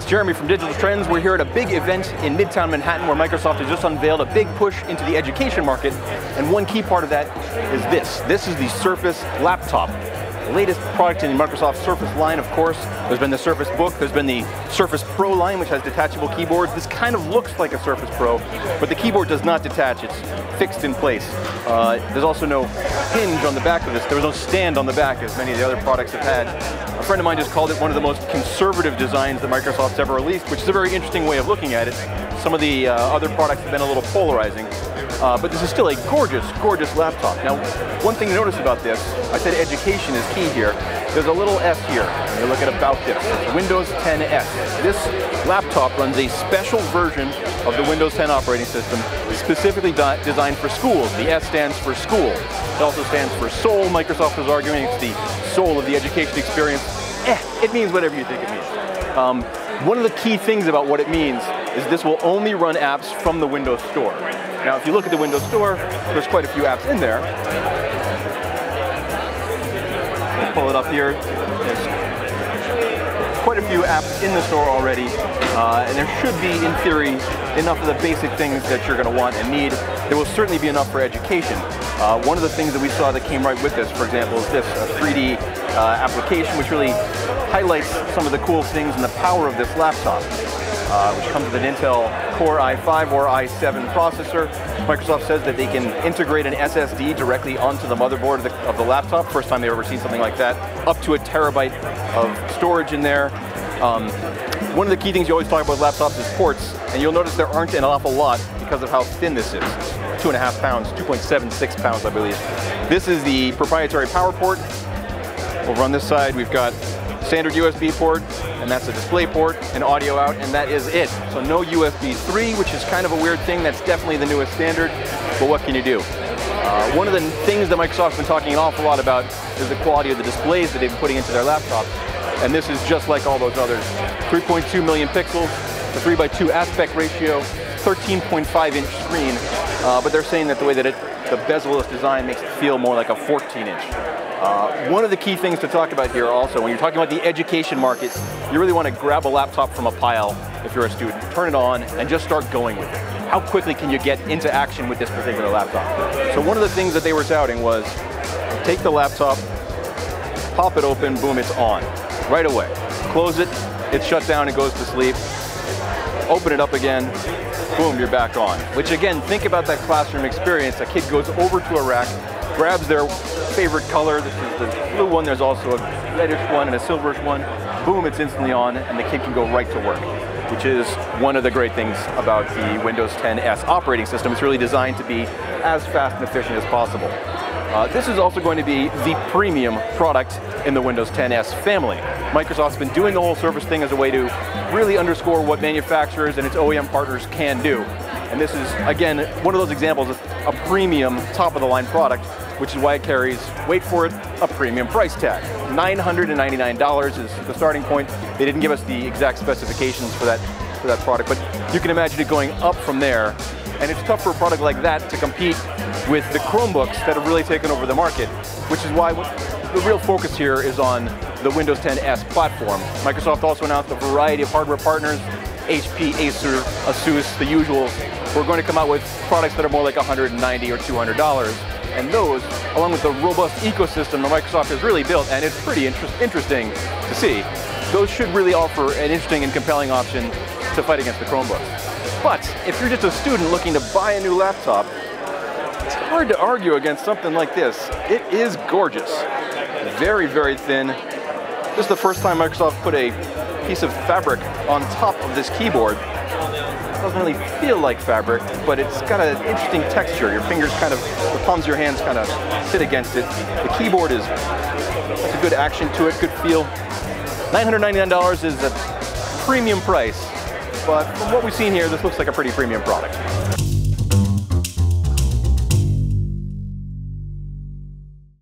It's Jeremy from Digital Trends. We're here at a big event in Midtown Manhattan where Microsoft has just unveiled a big push into the education market, and one key part of that is this. This is the Surface laptop. The latest product in the Microsoft Surface line, of course. There's been the Surface Book, there's been the Surface Pro line, which has detachable keyboards. This kind of looks like a Surface Pro, but the keyboard does not detach, it's fixed in place. There's also no hinge on the back of this. There was no stand on the back, as many of the other products have had. A friend of mine just called it one of the most conservative designs that Microsoft's ever released, which is a very interesting way of looking at it. Some of the other products have been a little polarizing. But this is still a gorgeous, gorgeous laptop. Now, one thing to notice about this, I said education is key here. There's a little S here. When you look at About This, it's Windows 10 S. This laptop runs a special version of the Windows 10 operating system, specifically designed for schools. The S stands for school. It also stands for soul. Microsoft is arguing it's the soul of the education experience. It means whatever you think it means. One of the key things about what it means is this will only run apps from the Windows Store. Now, if you look at the Windows Store, there's quite a few apps in there. I'll pull it up here. There's quite a few apps in the store already, and there should be, in theory, enough of the basic things that you're going to want and need. There will certainly be enough for education. One of the things that we saw that came right with this, for example, is this, a 3D application, which really highlights some of the cool things and the power of this laptop. Which comes with an Intel Core i5 or i7 processor. Microsoft says that they can integrate an SSD directly onto the motherboard of the laptop. First time they've ever seen something like that. Up to 1 terabyte of storage in there. One of the key things you always talk about with laptops is ports, and you'll notice there aren't an awful lot because of how thin this is. 2.5 pounds, 2.76 pounds, I believe. This is the proprietary power port. Over on this side, we've got standard USB port, and that's a display port, and audio out, and that is it. So no USB 3, which is kind of a weird thing. That's definitely the newest standard, but what can you do? One of the things that Microsoft's been talking an awful lot about is the quality of the displays that they've been putting into their laptops, and this is just like all those others. 3.2 million pixels, a 3:2 aspect ratio, 13.5-inch screen, but they're saying that the way that the bezel is designed makes it feel more like a 14-inch. One of the key things to talk about here also, when you're talking about the education market, you really want to grab a laptop from a pile if you're a student, turn it on, and just start going with it. How quickly can you get into action with this particular laptop? So one of the things that they were touting was, take the laptop, pop it open, boom, it's on. Right away. Close it, it's shut down, it goes to sleep. Open it up again, boom, you're back on. Which again, think about that classroom experience. A kid goes over to a rack, grabs their favorite color. This is the blue one. There's also a reddish one and a silverish one. Boom, it's instantly on, and the kid can go right to work, which is one of the great things about the Windows 10 S operating system. It's really designed to be as fast and efficient as possible. This is also going to be the premium product in the Windows 10 S family. Microsoft's been doing the whole Surface thing as a way to really underscore what manufacturers and its OEM partners can do. And this is, again, one of those examples of a premium, top-of-the-line product, which is why it carries, wait for it, a premium price tag. $999 is the starting point. They didn't give us the exact specifications for that product, but you can imagine it going up from there. And it's tough for a product like that to compete with the Chromebooks that have really taken over the market, which is why the real focus here is on the Windows 10 S platform. Microsoft also announced a variety of hardware partners, HP, Acer, Asus, the usuals. We're going to come out with products that are more like $190 or $200. And those, along with the robust ecosystem that Microsoft has really built, and it's pretty interesting to see, those should really offer an interesting and compelling option to fight against the Chromebooks. But if you're just a student looking to buy a new laptop, it's hard to argue against something like this. It is gorgeous. Very, very thin. This is the first time Microsoft put a piece of fabric on top of this keyboard. It doesn't really feel like fabric, but it's got an interesting texture. Your fingers kind of, the palms of your hands kind of sit against it. The keyboard has a good action to it, good feel. $999 is a premium price, but from what we've seen here, this looks like a pretty premium product.